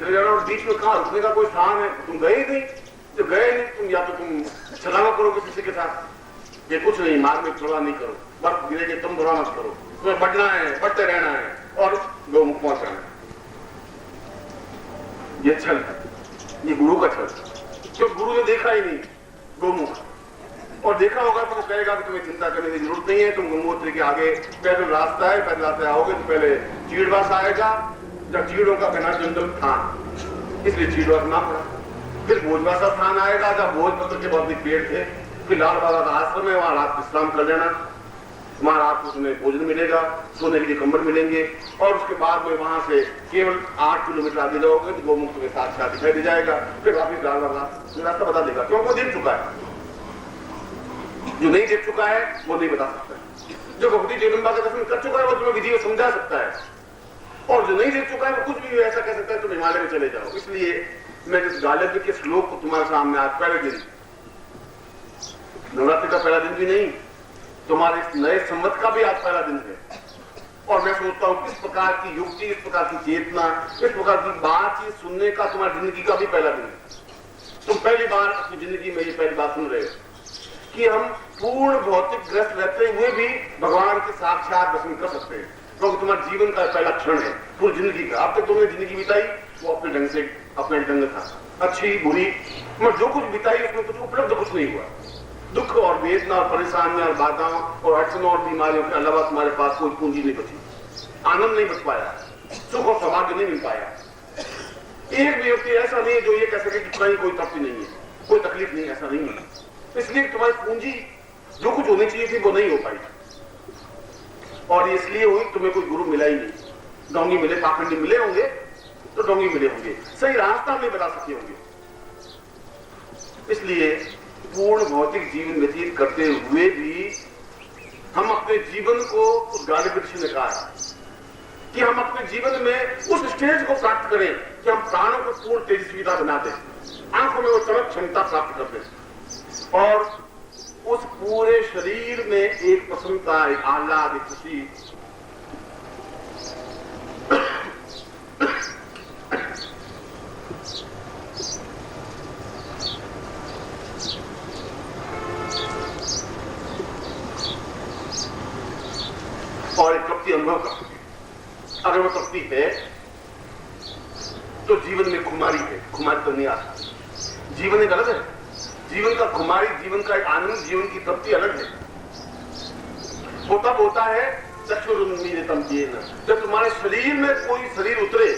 चले जाना और बीच में कहाँ रुकने का कोई स्थान है? तुम गए ही नहीं। तो गए नहीं तुम, या तो तुम छलावा करोगे किसी के साथ, ये कुछ नहीं, मार्ग में थोड़ा नहीं करो, बर्फ गिरेगी तुम बुरा मत करो, तुम्हें बढ़ना है, बढ़ते रहना है और गौमुख पहुंचाना है। ये छल है, ये गुरु का छल, क्यों गुरु ने देखा ही नहीं गौमुख, और देखा होगा तो वो कहेगा कि तुम्हें चिंता करने की जरूरत नहीं है, तुम गंगोत्री के आगे पैदल रास्ता है, पैदल रास्ते आओगे तो पहले चीड़वास आएगा, जब चीड़ों का घना जंगल था इसलिए चीड़वास ना पड़ा, फिर भोजवासा स्थान आएगा जब भोजपत्र के बहुत पेड़ थे, फिर लाल बाबा का आश्रम है, वहां रात विश्राम कर लेना, वहां रात को तुम्हें भोजन मिलेगा, सोने के लिए कंबल मिलेंगे, और उसके बाद में वहां से केवल 8 किलोमीटर आगे जाओगे तो गोमुख तुम्हें साथ दिखाई दे जाएगा, फिर वापिस लाल बाबा रास्ता बता देगा, क्यों वो देख चुका है। जो नहीं देख चुका है वो नहीं बता सकता, जो भगवती जगदम्बा का दर्शन कर चुका है वो तुम्हें विधि को समझा सकता है, और जो नहीं देख चुका है वो कुछ भी ऐसा कह सकता है तुम हिमालय में चले जाओ। इसलिए मैं जिस गालिब के श्लोक को तुम्हारे सामने आज पहले दिन, नवरात्रि का पहला दिन भी नहीं, तुम्हारे इस नए संवत का भी आज पहला दिन है, और मैं सोचता हूं किस प्रकार की युक्ति, इस प्रकार की चेतना, इस प्रकार की बातचीत सुनने का तुम्हारी जिंदगी का भी पहला दिन है। तुम पहली बार अपनी जिंदगी में ये पहली बात सुन रहे हो कि हम पूर्ण भौतिक ग्रस्त रहते हुए भी भगवान के साक्षात दर्शन कर सकते हैं, क्योंकि तुम्हारे जीवन का पहला क्षण है पूरी जिंदगी का। अब तक तुमने जिंदगी बिताई वो अपने ढंग से, अपने ढंग था, अच्छी बुरी, मगर जो कुछ बिताई उसमें कुछ उपलब्ध कुछ नहीं हुआ। दुख और वेदना और परेशानियां और बाधाओं और अड़चनों और बीमारियों के अलावा तुम्हारे पास कोई पूंजी नहीं बची, आनंद नहीं बच पाया, सुख और सौभाग्य नहीं मिल पाया। एक भी व्यक्ति ऐसा नहीं है जो ये कह सके कि कहीं कोई तृप्ति नहीं है, कोई तकलीफ नहीं, ऐसा नहीं है। इसलिए तुम्हारी पूंजी जो कुछ होनी चाहिए थी वो नहीं हो पाई, और इसलिए हुई तुम्हें कोई गुरु मिला ही नहीं। डोंगी मिले, पाखंडी मिले होंगे तो डोंगी मिले होंगे, सही रास्ता नहीं बता सके होंगे। इसलिए पूर्ण भौतिक जीवन व्यतीत करते हुए भी हम अपने जीवन को, उस गालिब ऋषि ने कहा कि हम अपने जीवन में उस स्टेज को प्राप्त करें कि हम प्राणों को पूर्ण तेजस्वीता बना दें, आंखों में वो चमक क्षमता प्राप्त कर दें, और उस पूरे शरीर में एक प्रसन्नता, एक आह्लाद, एक खुशी, और एक तृप्ति अनुभव कर सके। अगर वो तृप्ति है तो जीवन में खुमारी है, खुमारी तो नहीं आता। जीवन एक अलग है, जीवन का खुमारी, जीवन का एक आनंद, जीवन की तृप्ति अलग है। वो तब होता है चक्षुरुन्मीलितम येन, जब तुम्हारे शरीर में कोई शरीर उतरे,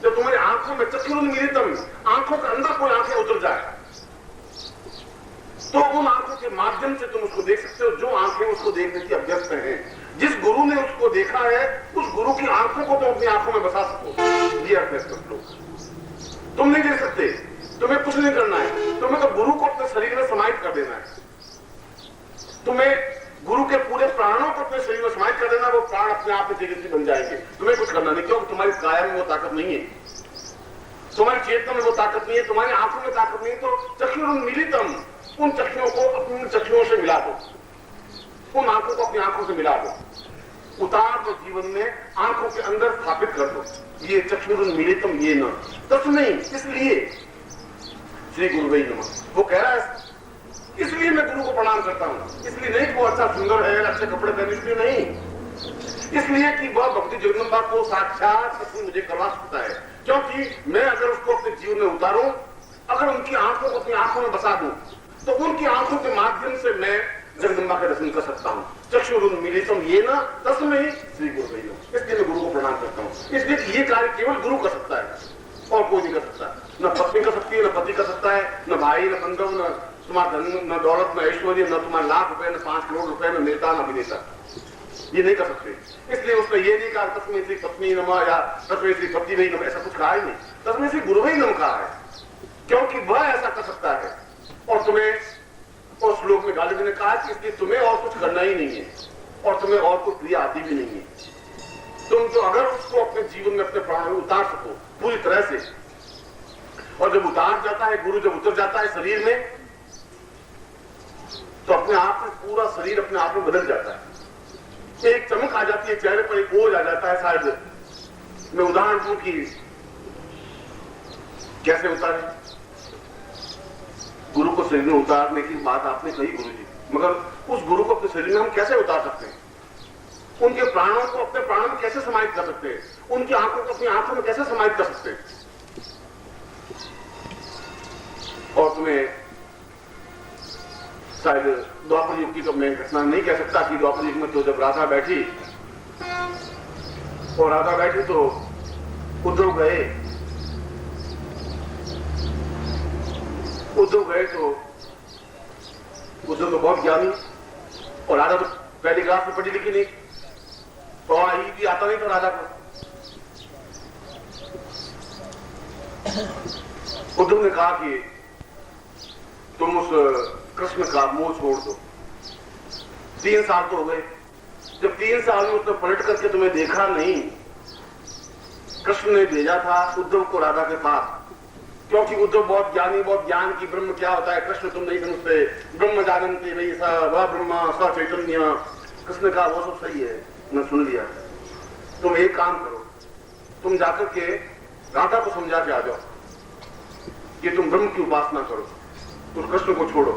जब तुम्हारी आंखों में चक्षुरुन्मीलितम, आंखों के अंदर कोई आंखें उतर जाए, तो उन आंखों के माध्यम से तुम उसको देख सकते हो जो आंखें उसको देखने की अभ्यस्त हैं। जिस गुरु ने उसको देखा है उस गुरु की आंखों को तुम अपनी आंखों में बसा सको, ये अभ्यस्त कर लो। तुम नहीं देख सकते, तुम्हें कुछ नहीं करना है, तुम्हें तो गुरु को अपने शरीर में समाहित कर देना है। तुम्हें गुरु के पूरे प्राणों को अपने शरीर में समाहित कर देना, वो प्राण अपने आप में तेजस्वी बन जाएंगे। तुम्हें कुछ करना नहीं, क्योंकि तुम्हारी काया में वो ताकत नहीं है, तुम्हारी चेतना में वो ताकत नहीं है, तुम्हारी आंखों में ताकत नहीं है। तो चक्षुरुन्मीलितम, उन चक्षुओं को अपनी चक्षुओं से मिला दो, उन आंखों को अपनी आंखों से मिला दो, उतार दो जीवन में, आंखों के अंदर स्थापित कर दो। ये चक्षुरुन्मीलितम ये न तस्मै, इसलिए श्री गुरुवे नमः वो कह रहा है, इसलिए मैं गुरु को प्रणाम करता हूं। इसलिए नहीं कि वो अच्छा सुंदर है, अच्छे कपड़े पहने, इसलिए नहीं, इसलिए कि वह भक्ति जगदम्बा को साक्षात दर्शन मुझे करवा सकता है। क्योंकि मैं अगर उसको अपने जीवन में उतारूं, अगर उनकी आंखों को अपनी आंखों में बसा दूं, तो उनकी आंखों के माध्यम से मैं जगदम्बा का दर्शन कर सकता हूँ। चक्षुरुन्मीलितम येन तस्मै श्री गुरुवे नमः, इसलिए मैं गुरु को प्रणाम करता हूँ। इसलिए ये कार्य केवल गुरु कर सकता है और कोई नहीं कर सकता। न पत्नी कर सकती है, न पति कर सकता है, न भाई, न बंधु, न तुम्हारा धन, न दौलत, न ऐश्वर्य, न तुम्हारे लाख रुपए, न 5 करोड़ रुपए, न नेता, न अभिनेता, ये नहीं कर सकते। इसलिए उसने ये नहीं कहा तस्मै श्री पत्नी नमः या तस्मै श्री पति वही नमः, ऐसा कुछ कहा ही नहीं। तस्मै श्री गुरुवे नमः कहा है, क्योंकि वह ऐसा कर सकता है। और तुम्हें उस श्लोक में गालिब ने कहा कि इसलिए तुम्हें और कुछ करना ही नहीं है, और तुम्हें और कुछ क्रिया आती भी नहीं है। तुम तो अगर उसको अपने जीवन में, अपने प्राणों में उतार सको पूरी तरह से, और जब उतार जाता है गुरु, जब उतर जाता है शरीर में, तो अपने आप में पूरा शरीर अपने आप में बदल जाता है। एक चमक आ जाती है चेहरे पर, एक ओझ आ जाता है। शायद मैं उदाहरण दूं कि कैसे उतारे? गुरु को शरीर में उतारने की बात आपने कही गुरु जी, मगर उस गुरु को अपने शरीर में हम कैसे उतार सकते हैं? उनके प्राणों को अपने प्राणों में कैसे समाहित कर सकते हैं? उनकी आंखों को अपनी आंखों में कैसे समाहित कर सकते हैं? और तुम्हें शायद द्वापर युग की तो मैं घटना नहीं कह सकता कि द्वापर युग में तो जब राधा बैठी तो उद्धव गए तो उद्धव तो बहुत ज्ञानी और राधा तो पहली क्लास में पढ़ी लिखी नहीं, तो आई भी आता नहीं था राधा को। उद्धव ने कहा कि तुम उस कृष्ण का मोह छोड़ दो। 3 साल तो हो गए, जब 3 साल में उसने पलट करके तुम्हें देखा नहीं, कृष्ण ने भेजा था उद्धव को राधा के पास, क्योंकि उद्धव बहुत ज्ञानी, बहुत ज्ञान की ब्रह्म क्या होता है कृष्ण तुम नहीं समझते, ब्रह्म जानन्ति वही सा वह ब्रह्मा स चैतन्य। कृष्ण का वो सब सही है, मैं सुन लिया। तुम एक काम करो, तुम जाकर के राधा को समझा के आ जाओ कि तुम ब्रह्म की उपासना करो, उस कृष्ण को छोड़ो।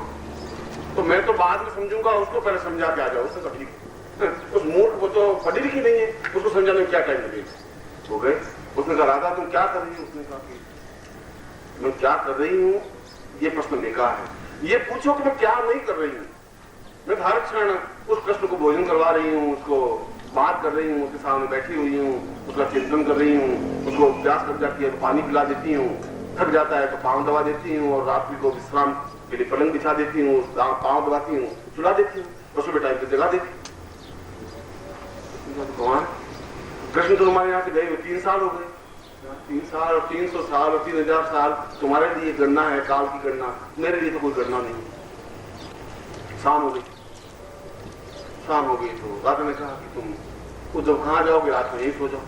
तो मैं तो बाद में समझूंगा, उसको पहले समझा के आ जाओ। उसने कहा ठीक है। उस मूर्ख वो तो पढ़ी लिखी नहीं है, उसको समझाने में क्या टाइम लगेगा? हो गए। उसने कहा राधा तुम क्या कर रही हो? उसने कहा कि मैं क्या कर रही हूं ये प्रश्न बेकार है, ये पूछो कि मैं क्या नहीं कर रही हूं। मैं हर क्षण उस कृष्ण को भोजन करवा रही हूँ, उसको बात कर रही हूँ, उसके सामने बैठी हुई हूँ, उसका चिंतन कर रही हूँ, उसको प्यास लग जाती है तो पानी पिला देती हूँ, थक जाता है तो पाँव दबा देती हूँ, और रात्रि को विश्राम के लिए पलंग बिछा देती हूँ, पाँव दबाती हूँ, सुला देती हूँ, और सुबह टाइम पे जगा देती हूँ। भगवान कृष्ण तो तुम्हारे यहाँ से गए हुए 3 साल हो गए, 3 साल और 300 साल और 3000 साल तुम्हारे लिए गणना है, काल की गणना, मेरे लिए तो कोई गणना नहीं। शाम हो गई तो राधा ने कहा कि तुम उद्धव कहाँ जाओगे, रात में यही सो जाओ।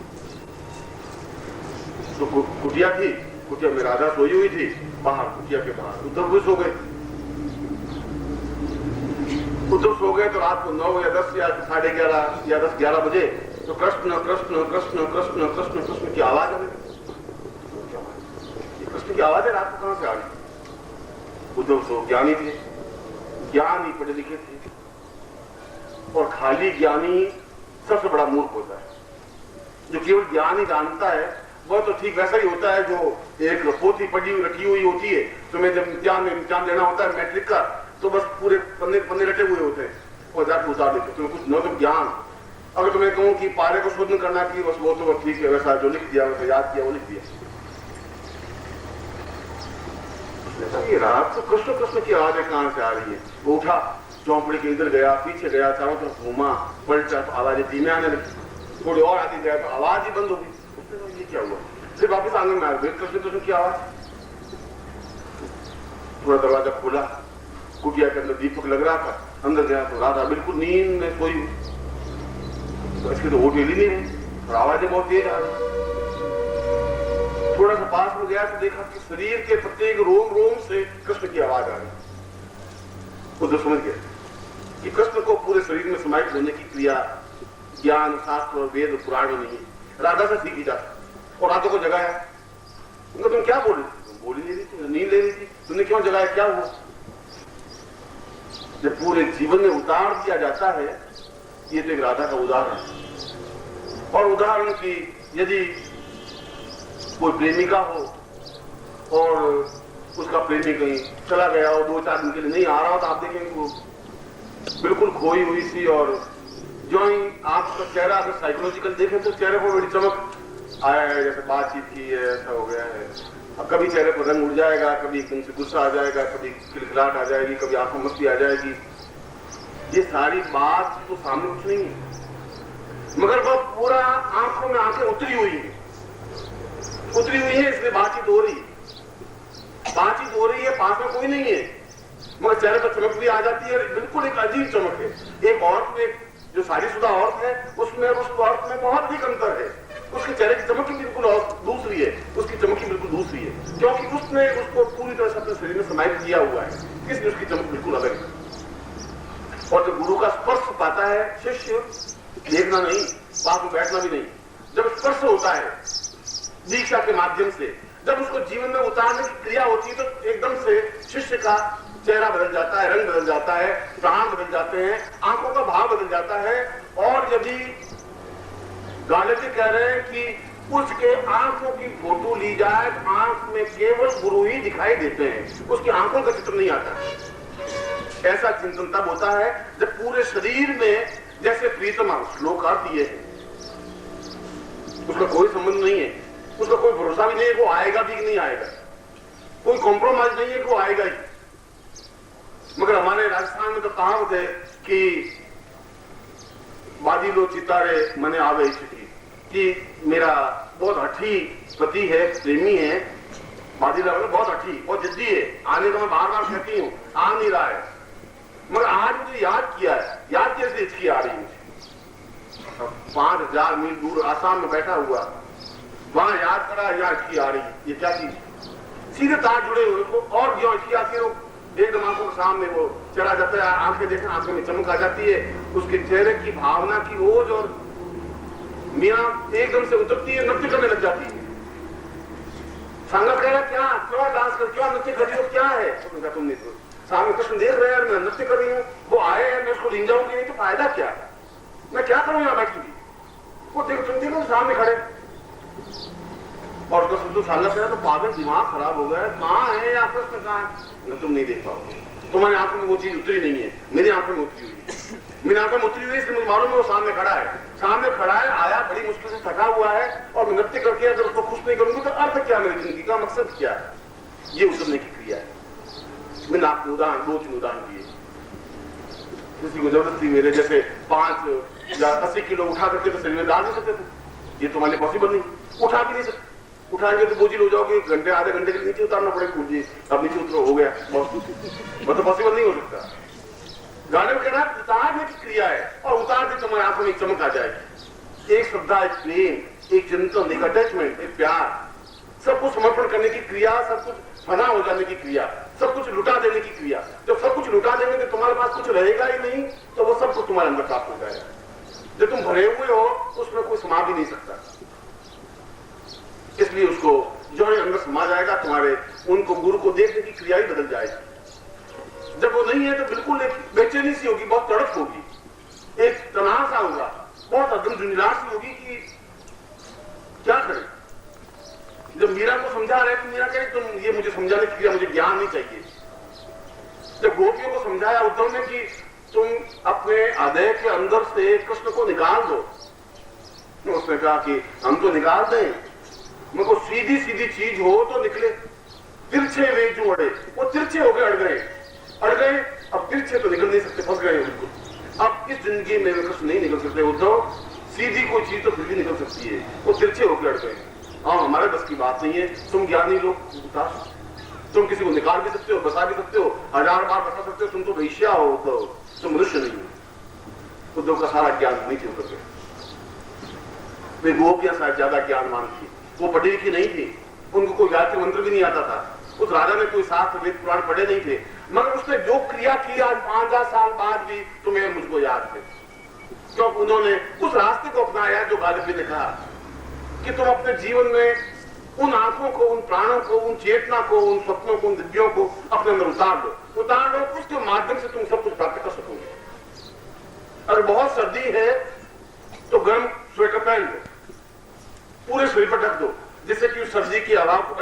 तो कुटिया थी, कुटिया में राधा सोई हुई थी, बाहर कुटिया के बाहर उद्धव भी सो गए। उद्धव सो गए तो रात को 9 या 10 या 11:30 या 10-11 बजे तो कृष्ण कृष्ण कृष्ण कृष्ण कृष्ण कृष्ण की आवाज आ गई। कृष्ण की आवाज है, रात को कहां से आ गई? उद्धव तो ज्ञानी थे, ज्ञानी पढ़े लिखे थे, और खाली ज्ञानी सबसे बड़ा मूर्ख होता है। जो केवल ज्ञान ही जानता है वह तो ठीक वैसा ही होता है जो एक पोथी पढ़ी हुई रखी हुई होती है। तुम्हें जब इम्तिहान देना होता है मैट्रिक का, तो बस पूरे पन्ने रटे हुए होते हैं और जाकर उतार देते, तुम्हें कुछ न तो ज्ञान। अगर तुम्हें कहूं कि पारे को शोधन करना कि बस वो तो ठीक है, वैसा जो लिख दिया वैसा याद किया वो लिख दिया। ये रात तो कृष्ण कृष्ण की आवाज कहां से आ रही है? वो उठा, चौपड़ी के इधर गया, पीछे गया, चारों तरफ घूमा, पलटा तो आवाजें धीमे आने लगी, थोड़ी और आती गया तो आवाज ही बंद हो गई। उसने कहा ये क्या हुआ? फिर वापस आंगन में आ गए, कृष्ण कृष्ण की आवाज। थोड़ा दरवाजा खोला, कुटिया के अंदर दीपक लग रहा था, अंदर गया तो राधा बिल्कुल नींद में सोई, तो इसके तो होठ हिल ही नहीं रही और आवाजें बहुत तेज आ रही। थोड़ा सा पास में गया तो देखा कि शरीर के प्रत्येक रोम रोम से कृष्ण की आवाज आ रही। उद्धव समझ गया कि कृष्ण को पूरे शरीर में समाहित होने की क्रिया ज्ञान शास्त्र और वेद पुराण में नहीं है, राधा से सीखी जा सकती। और राधा को जगाया, उनको तुम क्या बोल रही थी? तुम बोल ही नहीं रही थी, नींद ले रही थी, तुमने क्यों जगाया, क्या हुआ? जब पूरे जीवन में उतार दिया जाता है, ये तो एक राधा का उदाहरण है। और उदाहरण की यदि कोई प्रेमिका हो और उसका प्रेमी कहीं चला गया हो, 2-4 दिन के लिए नहीं आ रहा हो, तो आप देखेंगे वो बिल्कुल खोई हुई सी, और जो ही आपका चेहरा अगर साइकोलॉजिकल देखें तो चेहरे पर बड़ी चमक आया है, जैसे बातचीत की है, ऐसा हो गया है। अब कभी चेहरे पर रंग उड़ जाएगा, कभी एकदम से गुस्सा आ जाएगा, कभी खिलखिलाहट आ जाएगी, कभी आंखों में मस्ती आ जाएगी। ये सारी बात तो सामने कुछ नहीं है, मगर वह पूरा आंखों में आंखें उतरी हुई है, इसलिए बातचीत हो रही है, पास में कोई नहीं है, मगर चेहरे पर चमक भी आ जाती है, बिल्कुल एक अजीब चमक है। एक औरत में, जो शादीशुदा औरत है, उसमें उस औरत में बहुत अधिक अंतर है। उसके चेहरे की चमक बिल्कुल दूसरी है, उसकी चमक बिल्कुल दूसरी है, क्योंकि उसने उसको पूरी तरह से अपने शरीर में समाहित किया हुआ है, इसलिए उसकी चमक बिल्कुल अलग है। और जब गुरु का स्पर्श पाता है शिष्य, देखना नहीं, पास में बैठना भी नहीं, जब स्पर्श होता है दीक्षा के माध्यम से जब उसको जीवन में उतारने की क्रिया होती है तो एकदम से शिष्य का चेहरा बदल जाता है, रंग बदल जाता है, प्राण बदल जाते हैं, आंखों का भाव बदल जाता है। और यदि गालिब जी कह रहे हैं कि उसके आंखों की फोटो ली जाए तो आंख में केवल गुरु ही दिखाई देते हैं, उसकी आंखों का चित्र नहीं आता। ऐसा चिंतन तब होता है जब पूरे शरीर में जैसे प्रीतमा श्लोक आती है, उसका कोई संबंध नहीं है, उसका कोई भरोसा भी नहीं है वो आएगा भी कि नहीं आएगा, कोई कॉम्प्रोमाइज नहीं है कि वो आएगा ही। मगर हमारे राजस्थान में तो कहावत है कि बादी लो चितारे मने आवे चिट्ठी, कि मेरा बहुत हठी पति है, प्रेमी है, बादी लो बहुत हठी, बहुत जिद्दी है, आने का मैं बार बार कहती हूँ, आ नहीं रहा है। मगर आज मुझे याद किया है, याद कैसे इसकी आ रही मुझे, 5000 मील दूर आसाम में बैठा हुआ, वहां याद करा, यहाँ इसकी आ रही, ये क्या चीज, सीधे तार जुड़े हुए को, और जो इसकी आती है एकदम आंखों के सामने वो चला जाता है, आंखें देखना, आंखों में चमक आ जाती है, उसके चेहरे की भावना की ओज और मीना एकदम से उतरती है, नृत्य करने लग जाती है। संगत कह रहा क्या, क्यों डांस कर, क्यों नृत्य कर रही हो, क्या है, तो तुम नहीं, सामने कृष्ण देख रहे हैं, मैं नृत्य कर रही हूँ, वो आए हैं, मैं उसको लीन जाऊंगी नहीं तो फायदा क्या है, मैं क्या करूं यहां बैठी हुई, वो देखो तुम देखो सामने खड़े, और तो साला तो पागल, दिमाग खराब हो गया, कहाँ है आपस में, कहाँ है, तुम नहीं देख पाओगे, तुम्हारी आंखों में वो चीज उतरी नहीं है, मेरी आंखों में उतरी हुई है, मेरी आंखों में उतरी हुई है, इसलिए मुझे मालूम है वो सामने खड़ा है, सामने खड़ा है, आया बड़ी मुश्किल से थका हुआ है, और नृत्य करके अगर उसको खुश नहीं करूंगी तो अर्थ क्या, मेरी जिंदगी का मकसद क्या है, ये उतरने की क्रिया है। मैंने आपको उदाहरण, 2-3 उदाहरण दिए, किसी को जरूरत थी, मेरे जैसे 5 या 80 किलो उठा करके तो शरीर में डाल नहीं सकते थे, ये तुम्हारे लिए पॉसिबल नहीं, उठा भी नहीं सकते, उठाएंगे तो बोझिल हो जाओगे, घंटे आधे घंटे के नीचे उतारना पड़ेगा, बोझिए अब नीचे उतरो, हो गया, वो तो पॉसिबल नहीं हो सकता। गाने में कहना उतारने की क्रिया है, और उतारते तुम्हारी आंखों में चमक आ जाएगी, एक श्रद्धा, एक प्रेम, एक चिंतन, एक अटैचमेंट, एक प्यार, सब कुछ समर्पण करने की क्रिया, सब कुछ फना हो जाने की क्रिया, सब कुछ लुटा देने की क्रिया। जब सब कुछ लुटा देंगे तो तुम्हारे पास कुछ रहेगा ही नहीं, तो वो सब कुछ तुम्हारे अंदर प्राप्त हो जाएगा। जब तुम भरे हुए हो उसमें कोई समा भी नहीं सकता, इसलिए उसको जो है अंदर समा जाएगा, तुम्हारे उनको गुरु को देखने की क्रिया ही बदल जाएगी। जब वो नहीं है तो बिल्कुल एक बेचैनी सी होगी, बहुत तड़प होगी, एक तनाव सा होगा, बहुत अदम जुनिलार सी होगी कि क्या करें। जब मीरा को समझा रहे तो मीरा कहे तुम ये मुझे समझाने की क्रिया, मुझे ज्ञान नहीं चाहिए। जब गोपियों को समझाया उद्धव ने कि तुम अपने हृदय के अंदर से कृष्ण को निकाल दो, तो उसने कहा कि हम तो निकाल दें, मगर सीधी सीधी चीज हो तो निकले, तिरछे वे जो अड़े, वो तिरछे हो गए, अड़ गए, अब तिरछे तो निकल नहीं सकते, फंस गए बिल्कुल। अब इस जिंदगी में वे कृष्ण नहीं निकल सकते उद्धव, सीधी कोई चीज तो फिर भी निकल सकती है, वो तिरछे होकर अड़ गए। हाँ, हमारे बस की बात नहीं है, तुम ज्ञानी लोग, तुम किसी को निकाल भी सकते हो, बसा भी सकते हो, 1000 बार बसा सकते हो, तुम तो वैश्या हो उद्धव, तुम मनुष्य नहीं हो। उद्धव का सारा ज्ञान नहीं थी उद्धव, वे गोपियां शायद ज्यादा ज्ञानवान थी, वो पढ़ी लिखी नहीं थी, उनको कोई गायत्री मंत्र भी नहीं आता था, उस राजा ने कोई शास्त्र वेद पुराण पढ़े नहीं थे, मगर उसने जो क्रिया की आज 5000 साल बाद भी तुम्हें मुझको याद है, क्योंकि उन्होंने उस रास्ते को अपनाया जो गालिब ने कहा कि तुम अपने जीवन में उन आंखों को, उन प्राणों को, उन चेतना को, उन स्वप्नों को, उन दिव्यों को अपने अंदर उतार लो, उसके माध्यम से तुम सब कुछ प्राप्त कर सकोगे। अगर बहुत सर्दी है तो गर्म स्वेटर पहन लो, पूरे शरीर पर ढक दो, जिससे कि उस सर्दी की हवा को